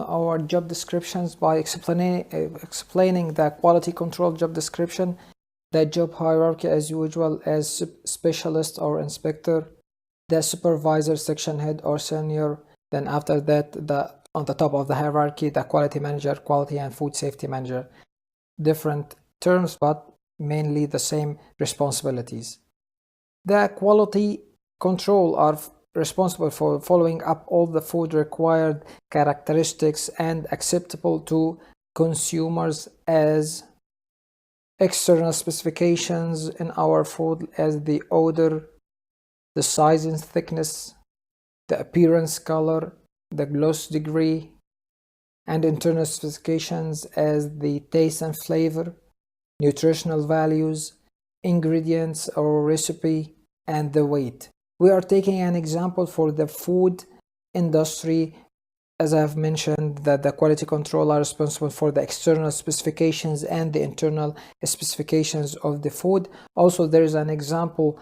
our job descriptions by explaining the quality control job description, the job hierarchy as usual as specialist or inspector, the supervisor, section head or senior, then after that on the top of the hierarchy the quality manager, quality and food safety manager. Different terms but mainly the same responsibilities. The quality control are responsible for following up all the food required characteristics and acceptable to consumers as external specifications in our food as the odor, the size and thickness, the appearance, color, the gloss degree, and internal specifications as the taste and flavor, nutritional values, ingredients or recipe, and the weight. We are taking an example for the food industry. As I have mentioned, that the quality control are responsible for the external specifications and the internal specifications of the food. Also, there is an example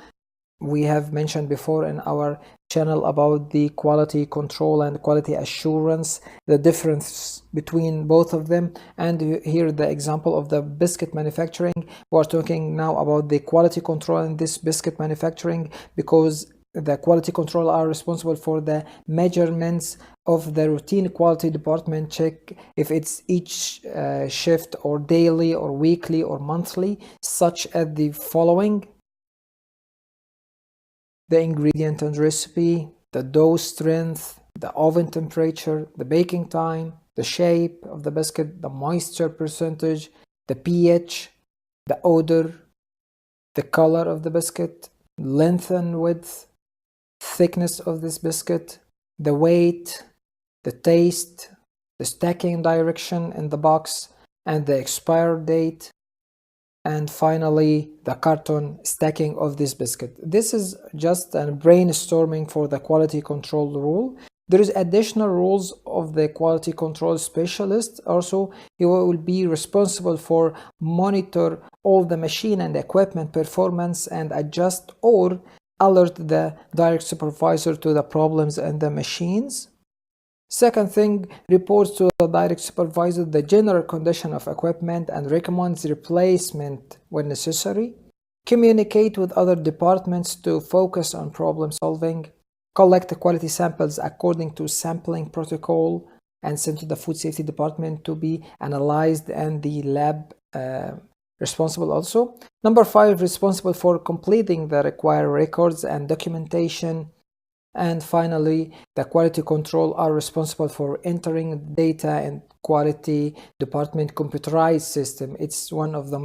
we have mentioned before in our channel about the quality control and quality assurance, the difference between both of them. And here the example of the biscuit manufacturing. We're talking now about the quality control in this biscuit manufacturing because the quality control are responsible for the measurements of the routine quality department check, if it's each shift or daily or weekly or monthly, such as the following: the ingredient and recipe, the dough strength, the oven temperature, the baking time, the shape of the biscuit, the moisture percentage, the pH, the odor, the color of the biscuit, length and width, thickness of this biscuit, the weight, the taste, the stacking direction in the box, and the expire date, and finally the carton stacking of this biscuit. This is just a brainstorming for the quality control rule. There is additional rules of the quality control specialist. Also, he will be responsible for monitor all the machine and equipment performance and adjust or alert the direct supervisor to the problems in the machines. Second thing, reports to the direct supervisor the general condition of equipment and recommends replacement when necessary. Communicate with other departments to focus on problem solving. Collect the quality samples according to sampling protocol and send to the food safety department to be analyzed and the lab responsible also. Number 5, responsible for completing the required records and documentation. And finally, the quality control are responsible for entering data in quality department computerized system. It's one of the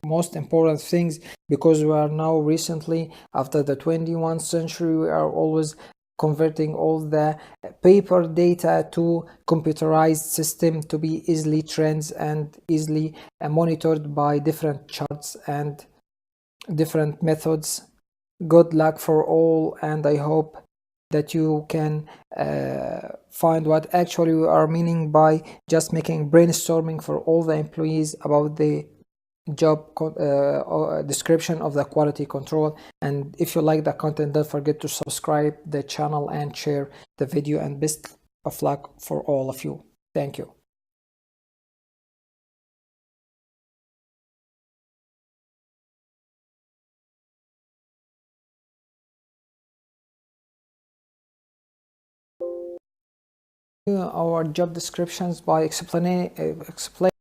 most important things because we are now recently after the 21st century, we are always converting all the paper data to computerized system to be easily trends and easily monitored by different charts and different methods. Good luck for all, and I hope that you can find what actually we are meaning by just making brainstorming for all the employees about the job description of the quality control. And if you like the content, don't forget to subscribe the channel and share the video, and best of luck for all of you. Thank you. Our job descriptions by explaining